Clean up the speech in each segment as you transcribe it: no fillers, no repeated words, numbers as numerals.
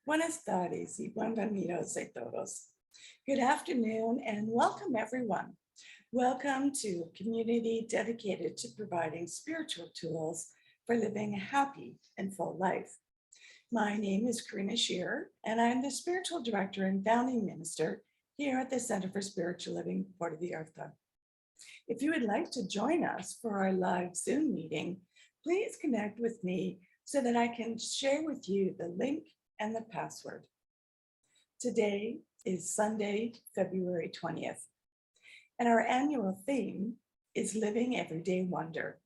Buenas tardes y bienvenidos a todos. Good afternoon and welcome everyone. Welcome to a community dedicated to providing spiritual tools for living a happy and full life. My name is Karina Shearer, and I'm the Spiritual Director and Founding Minister here at the Center for Spiritual Living Puerto Vallarta. If you would like to join us for our live Zoom meeting, please connect with me so that I can share with you the link and the password. Today is Sunday, February 20th, and our annual theme is Living Everyday Wonder.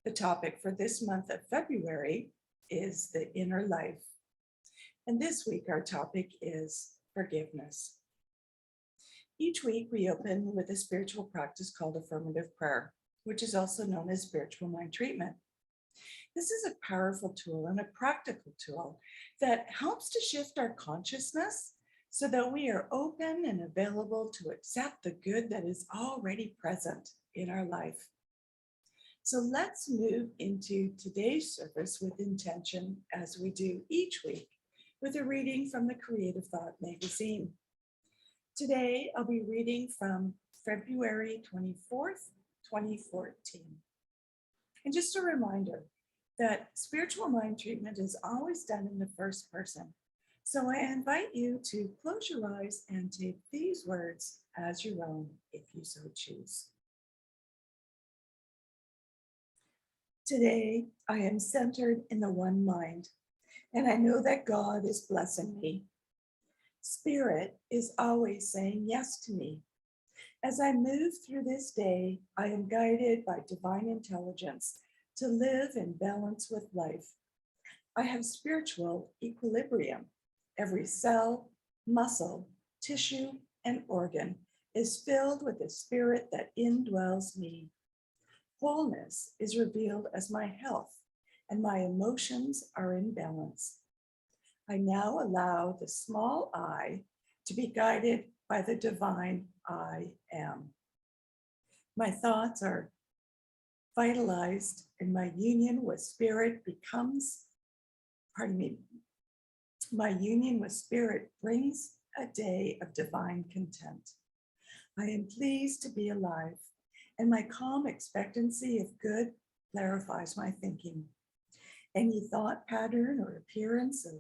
The topic for this month of February is the inner life. And this week, our topic is forgiveness. Each week, we open with a spiritual practice called Affirmative Prayer, which is also known as spiritual mind treatment. This is a powerful tool and a practical tool that helps to shift our consciousness so that we are open and available to accept the good that is already present in our life. So let's move into today's service with intention, as we do each week, with a reading from the Creative Thought magazine. Today, I'll be reading from February 24th, 2014. And just a reminder that spiritual mind treatment is always done in the first person. So I invite you to close your eyes and take these words as your own if you so choose. Today, I am centered in the one mind, and I know that God is blessing me. Spirit is always saying yes to me. As I move through this day, I am guided by divine intelligence to live in balance with life. I have spiritual equilibrium. Every cell, muscle, tissue, and organ is filled with the spirit that indwells me. Wholeness is revealed as my health, and my emotions are in balance. I now allow the small I to be guided by the divine I am. My thoughts are vitalized, and my union with spirit my union with spirit brings a day of divine content. I am pleased to be alive, and my calm expectancy of good clarifies my thinking. Any thought pattern or appearance of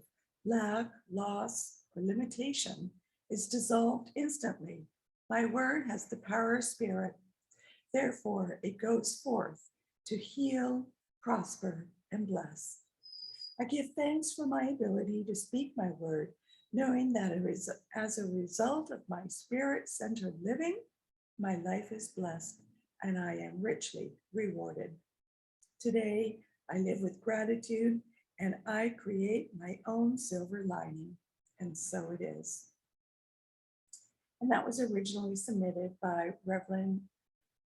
lack, loss, or limitation is dissolved instantly. My word has the power of spirit. Therefore, it goes forth to heal, prosper, and bless. I give thanks for my ability to speak my word, knowing that as a result of my spirit-centered living, my life is blessed and I am richly rewarded. Today, I live with gratitude and I create my own silver lining, and so it is. And that was originally submitted by Reverend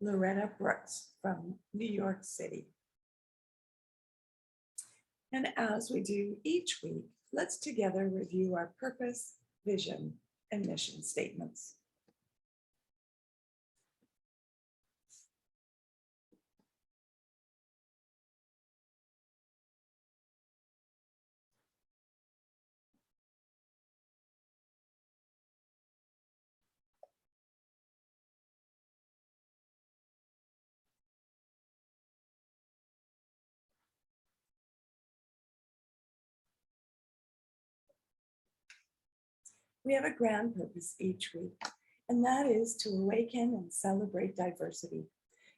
Loretta Brooks from New York City. And as we do each week, let's together review our purpose, vision, and mission statements. We have a grand purpose each week, and that is to awaken and celebrate diversity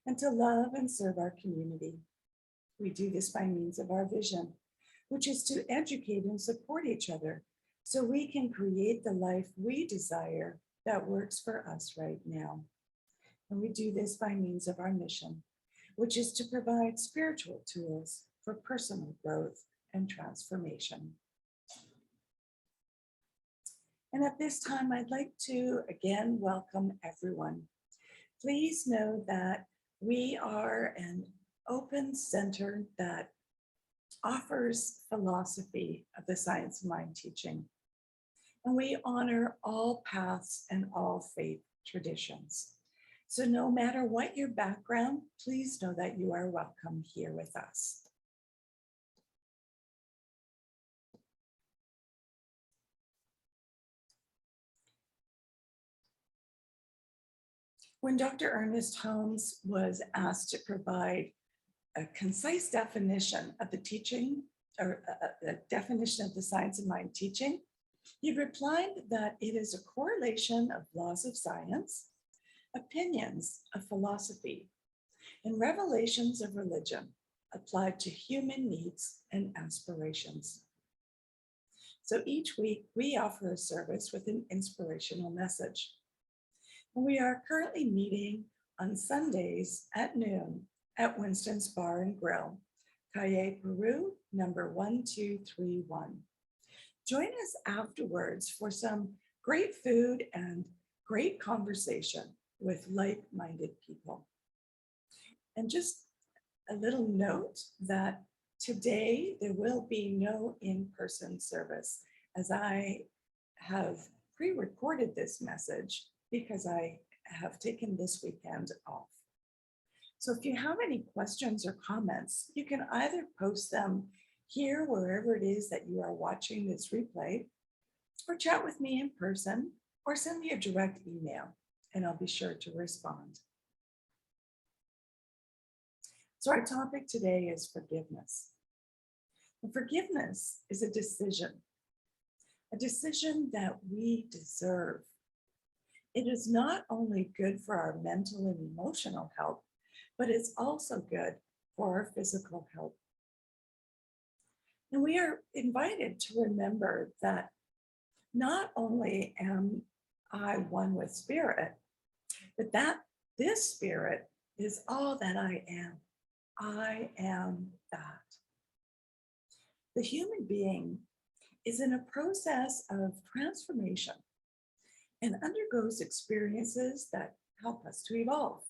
and to love and serve our community. We do this by means of our vision, which is to educate and support each other so we can create the life we desire that works for us right now. And we do this by means of our mission, which is to provide spiritual tools for personal growth and transformation. And at this time, I'd like to again welcome everyone. Please know that we are an open center that offers philosophy of the science of mind teaching. And we honor all paths and all faith traditions. So no matter what your background, please know that you are welcome here with us. When Dr. Ernest Holmes was asked to provide a concise definition of the teaching or a definition of the science of mind teaching, he replied that it is a correlation of laws of science, opinions of philosophy, and revelations of religion applied to human needs and aspirations. So each week we offer a service with an inspirational message. And we are currently meeting on Sundays at noon at Winston's Bar and Grill, Calle Peru, number 1231. Join us afterwards for some great food and great conversation with like-minded people. And just a little note that today there will be no in-person service, as I have pre-recorded this message because I have taken this weekend off. So if you have any questions or comments, you can either post them here, wherever it is that you are watching this replay, or chat with me in person, or send me a direct email, and I'll be sure to respond. So our topic today is forgiveness. And forgiveness is a decision that we deserve. It is not only good for our mental and emotional health, but it's also good for our physical health. And we are invited to remember that not only am I one with spirit, but that this spirit is all that I am. I am that. The human being is in a process of transformation and undergoes experiences that help us to evolve.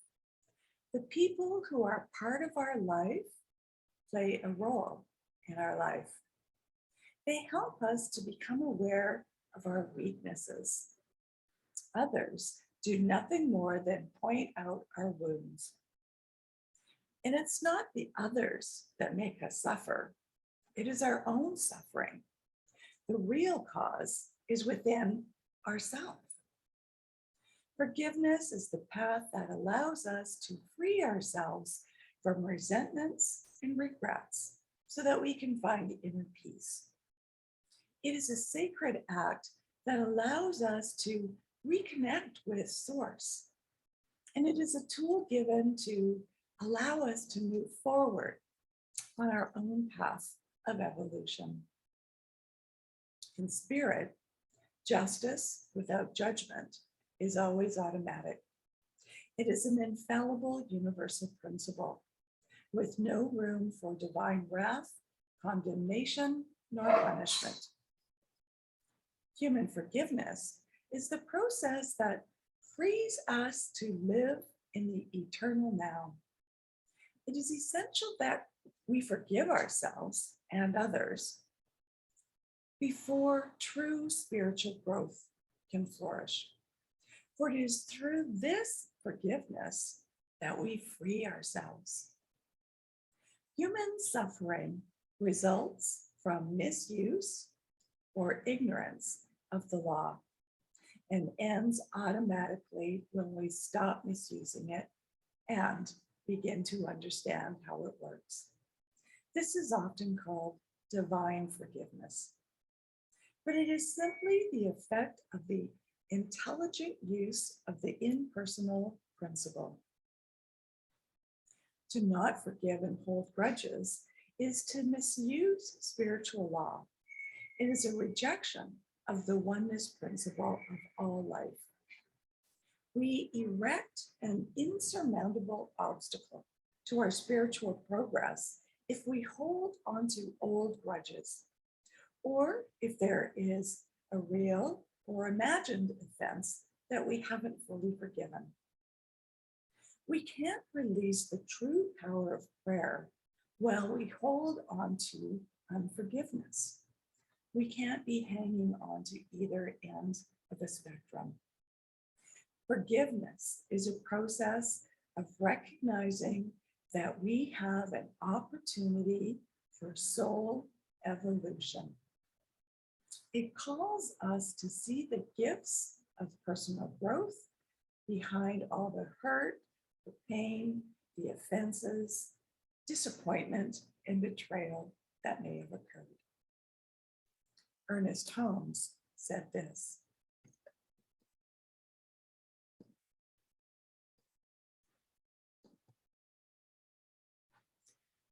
The people who are part of our life play a role in our life. They help us to become aware of our weaknesses. Others do nothing more than point out our wounds. And it's not the others that make us suffer. It is our own suffering. The real cause is within ourselves. Forgiveness is the path that allows us to free ourselves from resentments and regrets so that we can find inner peace. It is a sacred act that allows us to reconnect with Source. And it is a tool given to allow us to move forward on our own path of evolution. In spirit, justice without judgment is always automatic. It is an infallible universal principle with no room for divine wrath, condemnation, nor punishment. Human forgiveness is the process that frees us to live in the eternal now. It is essential that we forgive ourselves and others before true spiritual growth can flourish. For it is through this forgiveness that we free ourselves. Human suffering results from misuse or ignorance of the law and ends automatically when we stop misusing it and begin to understand how it works. This is often called divine forgiveness, but it is simply the effect of the intelligent use of the impersonal principle. To not forgive and hold grudges is to misuse spiritual law. It is a rejection of the oneness principle of all life. We erect an insurmountable obstacle to our spiritual progress if we hold onto old grudges, or if there is a real or imagined offense that we haven't fully forgiven. We can't release the true power of prayer while we hold on to unforgiveness. We can't be hanging on to either end of the spectrum. Forgiveness is a process of recognizing that we have an opportunity for soul evolution. It calls us to see the gifts of personal growth behind all the hurt, the pain, the offenses, disappointment, and betrayal that may have occurred. Ernest Holmes said this: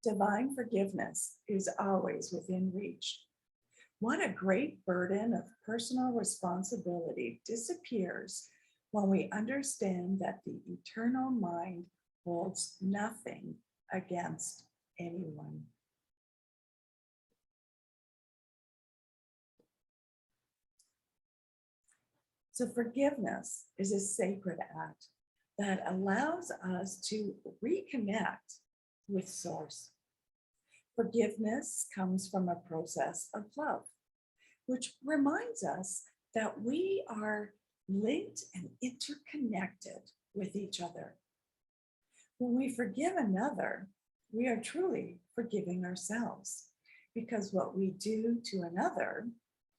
divine forgiveness is always within reach. What a great burden of personal responsibility disappears when we understand that the eternal mind holds nothing against anyone. So forgiveness is a sacred act that allows us to reconnect with Source. Forgiveness comes from a process of love, which reminds us that we are linked and interconnected with each other. When we forgive another, we are truly forgiving ourselves, because what we do to another,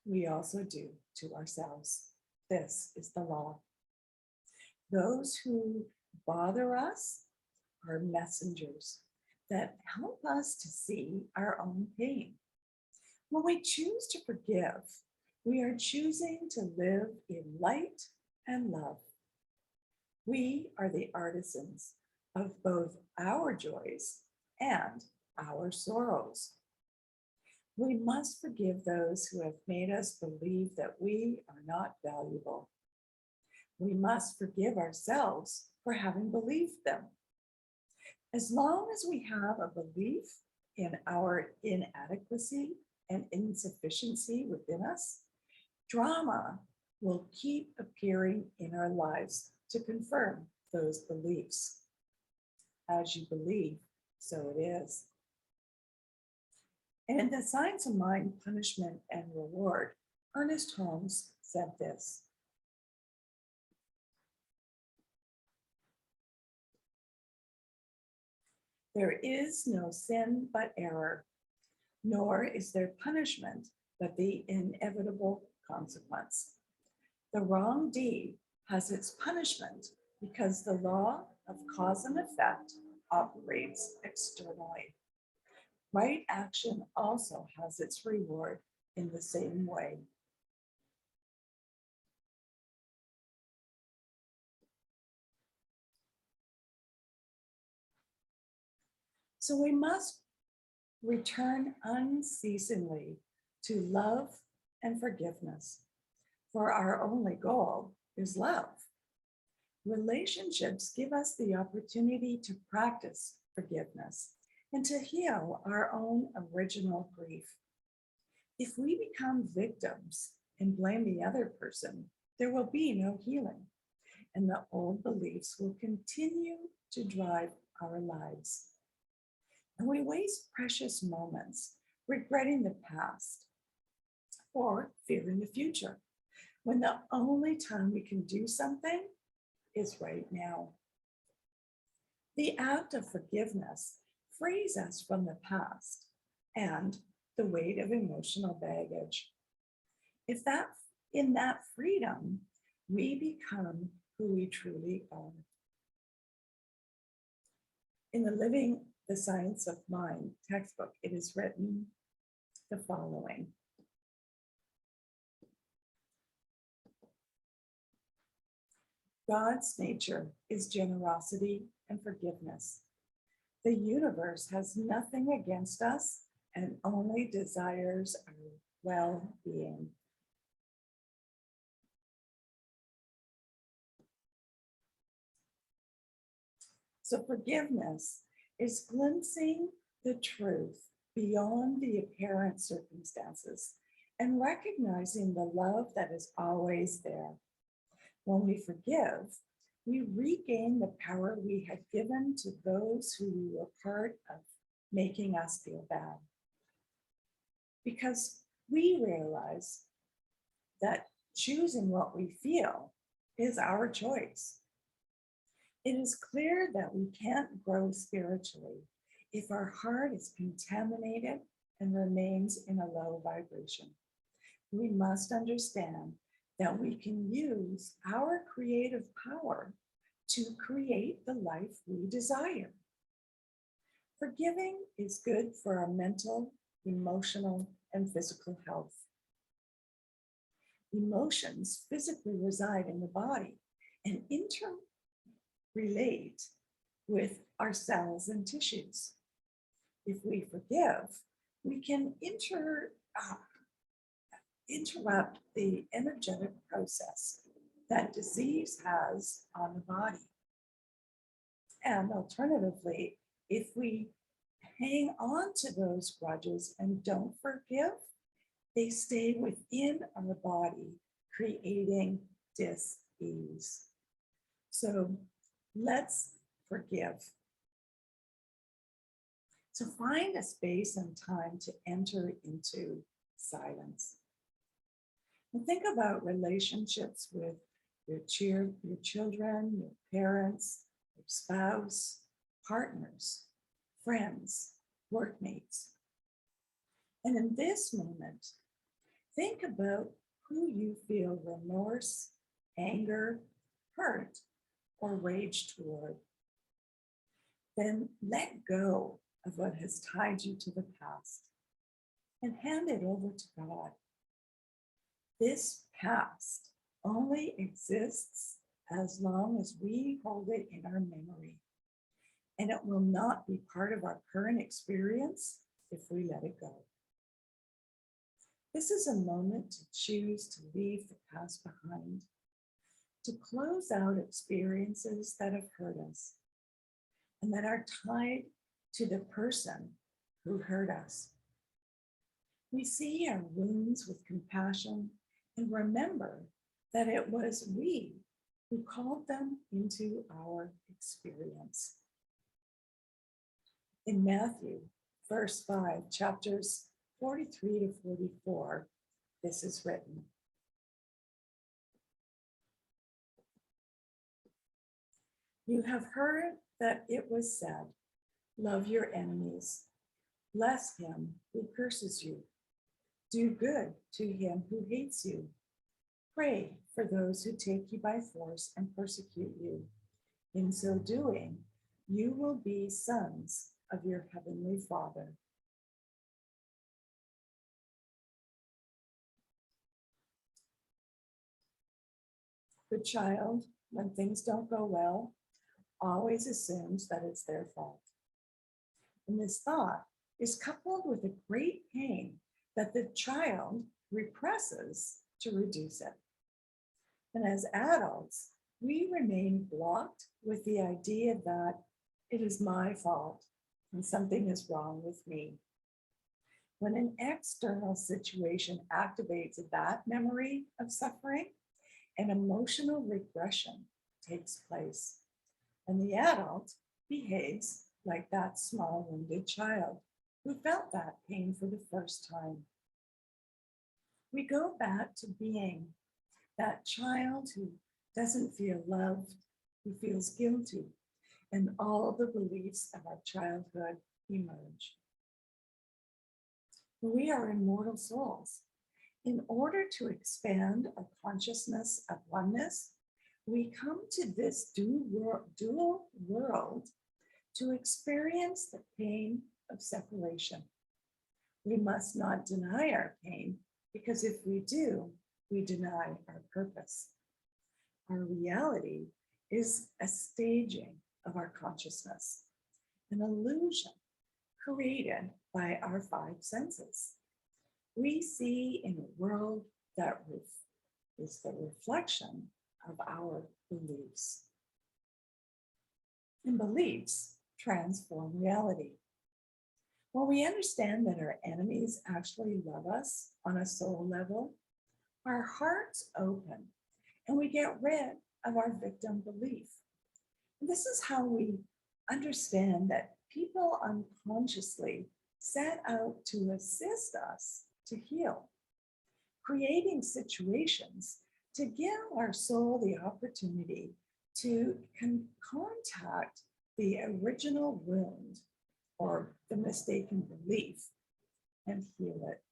we also do to ourselves. This is the law. Those who bother us are messengers that help us to see our own pain. When we choose to forgive, we are choosing to live in light and love. We are the artisans of both our joys and our sorrows. We must forgive those who have made us believe that we are not valuable. We must forgive ourselves for having believed them. As long as we have a belief in our inadequacy and insufficiency within us, drama will keep appearing in our lives to confirm those beliefs. As you believe, so it is. And in the Science of Mind, Punishment and Reward, Ernest Holmes said this: there is no sin but error, nor is there punishment but the inevitable consequence. The wrong deed has its punishment because the law of cause and effect operates externally. Right action also has its reward in the same way. So we must return unceasingly to love and forgiveness, for our only goal is love. Relationships give us the opportunity to practice forgiveness and to heal our own original grief. If we become victims and blame the other person, there will be no healing, and the old beliefs will continue to drive our lives. And we waste precious moments regretting the past or fearing the future, when the only time we can do something is right now. The act of forgiveness frees us from the past and the weight of emotional baggage. In that freedom, we become who we truly are. In the Living the Science of Mind textbook, it is written the following: God's nature is generosity and forgiveness. The universe has nothing against us and only desires our well-being. So forgiveness is glimpsing the truth beyond the apparent circumstances and recognizing the love that is always there. When we forgive, we regain the power we had given to those who were part of making us feel bad. Because we realize that choosing what we feel is our choice. It is clear that we can't grow spiritually if our heart is contaminated and remains in a low vibration. We must understand that we can use our creative power to create the life we desire. Forgiving is good for our mental, emotional, and physical health. Emotions physically reside in the body and interrelate with our cells and tissues. If we forgive, we can interrupt the energetic process that disease has on the body. And alternatively, if we hang on to those grudges and don't forgive, they stay within our body, creating dis-ease. So let's forgive. So find a space and time to enter into silence. And think about relationships with your children, your parents, your spouse, partners, friends, workmates. And in this moment, think about who you feel remorse, anger, hurt, or rage toward. Then let go of what has tied you to the past and hand it over to God. This past only exists as long as we hold it in our memory, and it will not be part of our current experience if we let it go. This is a moment to choose to leave the past behind, to close out experiences that have hurt us and that are tied to the person who hurt us. We see our wounds with compassion and remember that it was we who called them into our experience. In Matthew, verse 5, chapters 43 to 44, this is written. You have heard that it was said, love your enemies, bless him who curses you, do good to him who hates you, pray for those who take you by force and persecute you. In so doing, you will be sons of your heavenly Father. The child, when things don't go well, always assumes that it's their fault. And this thought is coupled with a great pain that the child represses to reduce it. And as adults, we remain blocked with the idea that it is my fault and something is wrong with me. When an external situation activates that memory of suffering, an emotional regression takes place, and the adult behaves like that small wounded child who felt that pain for the first time. We go back to being that child who doesn't feel loved, who feels guilty, and all the beliefs of our childhood emerge. We are immortal souls. In order to expand our consciousness of oneness, we come to this dual world to experience the pain of separation. We must not deny our pain, because if we do, we deny our purpose. Our reality is a staging of our consciousness, an illusion created by our five senses. We see in a world that is the reflection of our beliefs. And beliefs transform reality. When we understand that our enemies actually love us on a soul level, our hearts open and we get rid of our victim belief. And this is how we understand that people unconsciously set out to assist us to heal, creating situations to give our soul the opportunity to contact the original wound or the mistaken belief and heal it.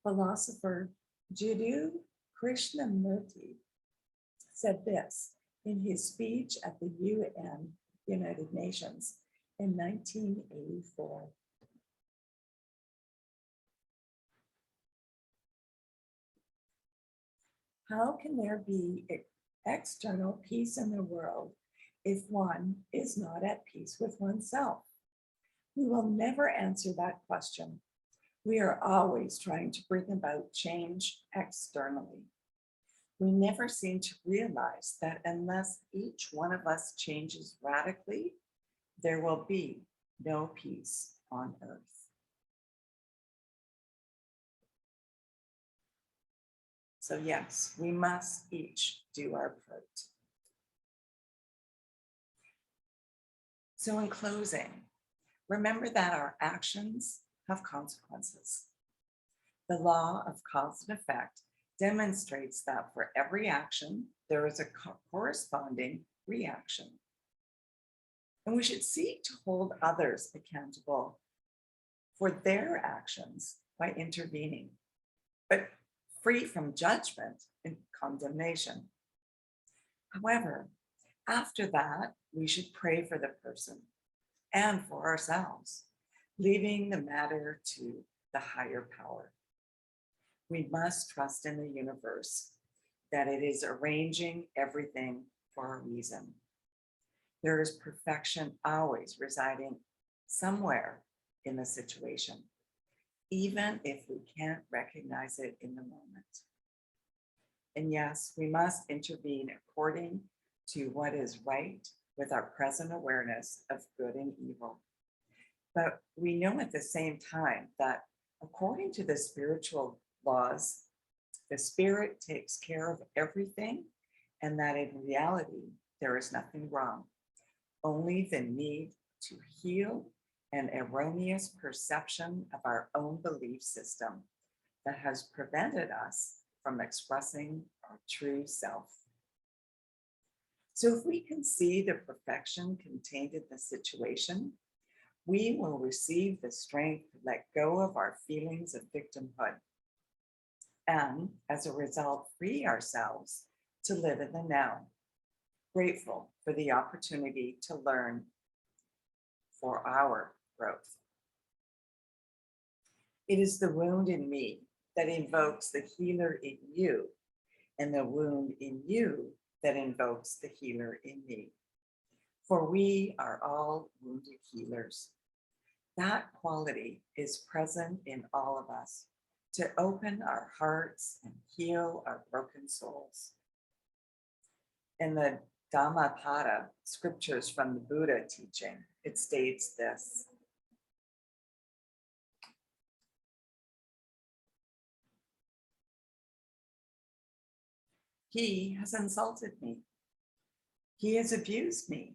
Philosopher Jiddu Krishnamurti said this: in his speech at the UN, United Nations, in 1984. How can there be external peace in the world if one is not at peace with oneself? We will never answer that question. We are always trying to bring about change externally. We never seem to realize that unless each one of us changes radically, there will be no peace on earth. So yes, we must each do our part. So in closing, remember that our actions have consequences. The law of cause and effect demonstrates that for every action, there is a corresponding reaction. And we should seek to hold others accountable for their actions by intervening, but free from judgment and condemnation. However, after that, we should pray for the person and for ourselves, leaving the matter to the higher power. We must trust in the universe that it is arranging everything for a reason. There is perfection always residing somewhere in the situation, even if we can't recognize it in the moment. And yes, we must intervene according to what is right with our present awareness of good and evil. But we know at the same time that according to the spiritual laws, the spirit takes care of everything, and that in reality, there is nothing wrong, only the need to heal an erroneous perception of our own belief system that has prevented us from expressing our true self. So if we can see the perfection contained in the situation, we will receive the strength to let go of our feelings of victimhood, and as a result, free ourselves to live in the now, grateful for the opportunity to learn for our growth. It is the wound in me that invokes the healer in you, and the wound in you that invokes the healer in me. For we are all wounded healers. That quality is present in all of us to open our hearts and heal our broken souls. In the Dhammapada scriptures from the Buddha teaching, it states this: he has insulted me. He has abused me.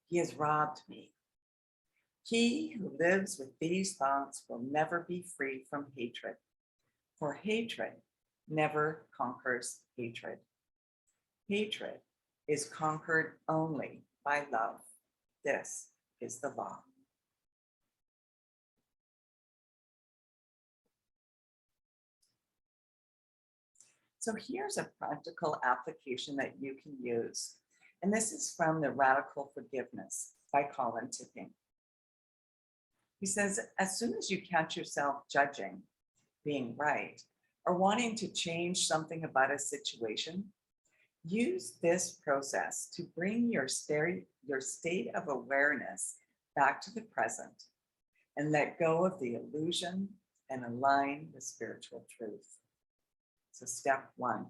He has robbed me. He who lives with these thoughts will never be free from hatred, for hatred never conquers hatred. Hatred is conquered only by love. This is the law. So here's a practical application that you can use. And this is from the Radical Forgiveness by Colin Tipping. He says, as soon as you catch yourself judging, being right, or wanting to change something about a situation, use this process to bring your state of awareness back to the present and let go of the illusion and align with spiritual truth. So step one,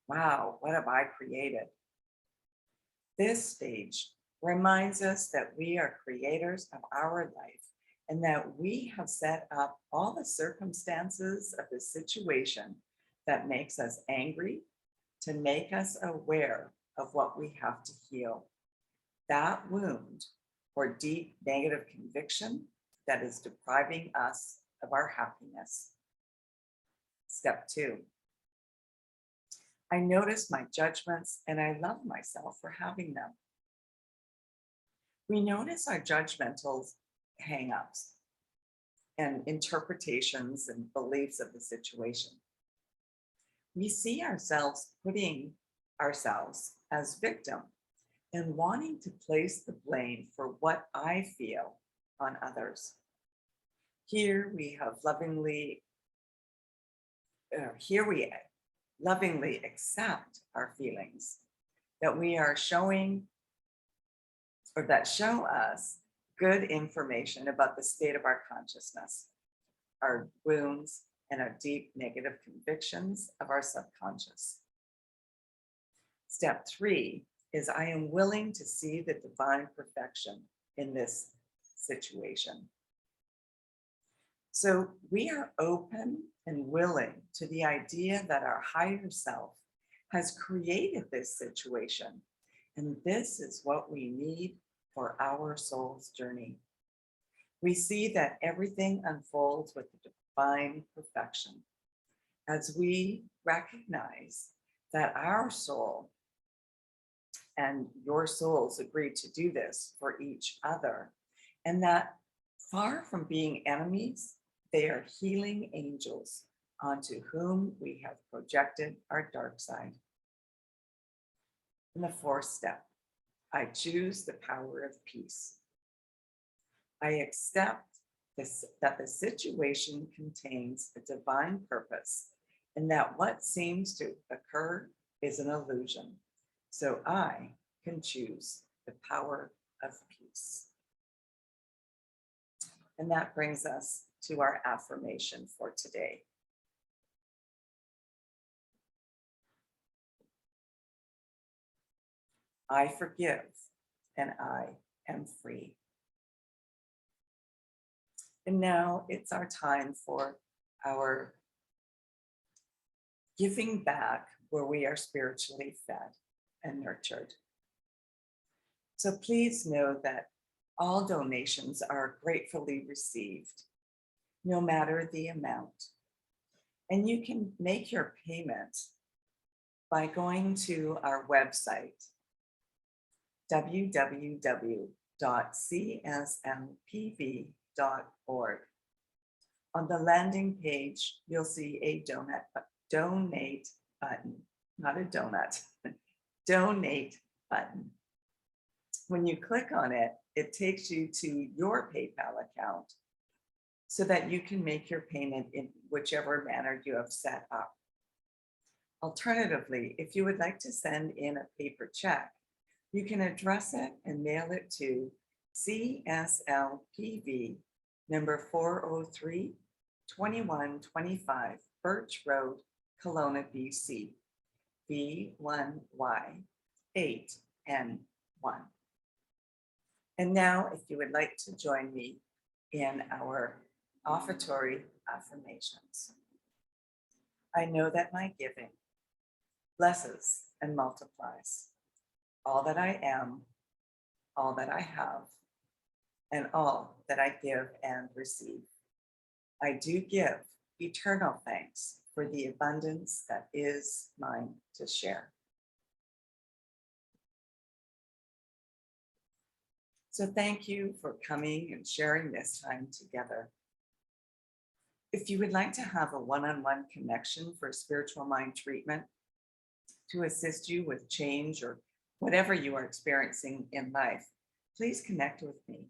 wow, what have I created? This stage reminds us that we are creators of our life and that we have set up all the circumstances of the situation that makes us angry to make us aware of what we have to heal. That wound or deep negative conviction that is depriving us of our happiness. Step two, I notice my judgments and I love myself for having them. We notice our judgmental hang-ups and interpretations and beliefs of the situation. We see ourselves putting ourselves as victim and wanting to place the blame for what I feel on others. Here we lovingly accept our feelings that we are showing or that show us good information about the state of our consciousness, our wounds, and our deep negative convictions of our subconscious. Step 3 is I am willing to see the divine perfection in this situation. So we are open and willing to the idea that our higher self has created this situation, and this is what we need for our soul's journey. We see that everything unfolds with the divine perfection as we recognize that our soul and your souls agreed to do this for each other, and that far from being enemies, they are healing angels onto whom we have projected our dark side. In the 4th step, I choose the power of peace. I accept that the situation contains a divine purpose and that what seems to occur is an illusion. So I can choose the power of peace. And that brings us to our affirmation for today. I forgive and I am free. And now it's our time for our giving back where we are spiritually fed and nurtured. So please know that all donations are gratefully received, no matter the amount. And you can make your payment by going to our website, www.cslpv.org. On the landing page, you'll see a donate button, not a donut, donate button. When you click on it, it takes you to your PayPal account so that you can make your payment in whichever manner you have set up. Alternatively, if you would like to send in a paper check, you can address it and mail it to CSLPV number 403, 2125 Birch Road, Kelowna, BC, B1Y8N1. And now, if you would like to join me in our offertory affirmations. I know that my giving blesses and multiplies all that I am, all that I have, and all that I give and receive. I do give eternal thanks for the abundance that is mine to share. So thank you for coming and sharing this time together. If you would like to have a one-on-one connection for spiritual mind treatment to assist you with change or whatever you are experiencing in life, please connect with me.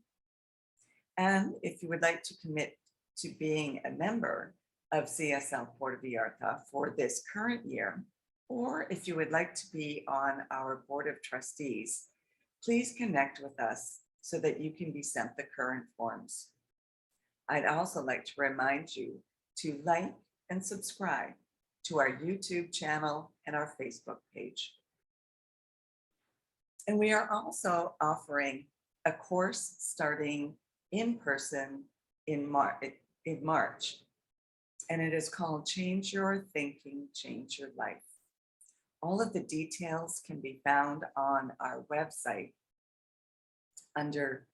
And if you would like to commit to being a member of CSL Puerto Vallarta for this current year, or if you would like to be on our board of trustees, please connect with us so that you can be sent the current forms. I'd also like to remind you to like and subscribe to our YouTube channel and our Facebook page. And we are also offering a course starting in person in March, and it is called Change Your Thinking, Change Your Life. All of the details can be found on our website under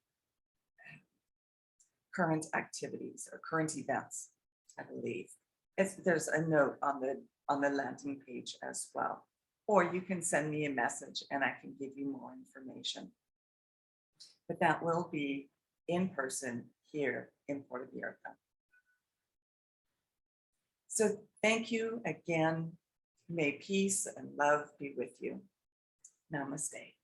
current activities or current events, I believe. There's a note on the landing page as well. Or you can send me a message and I can give you more information. But that will be in person here in Puerto Vallarta. So thank you again. May peace and love be with you. Namaste.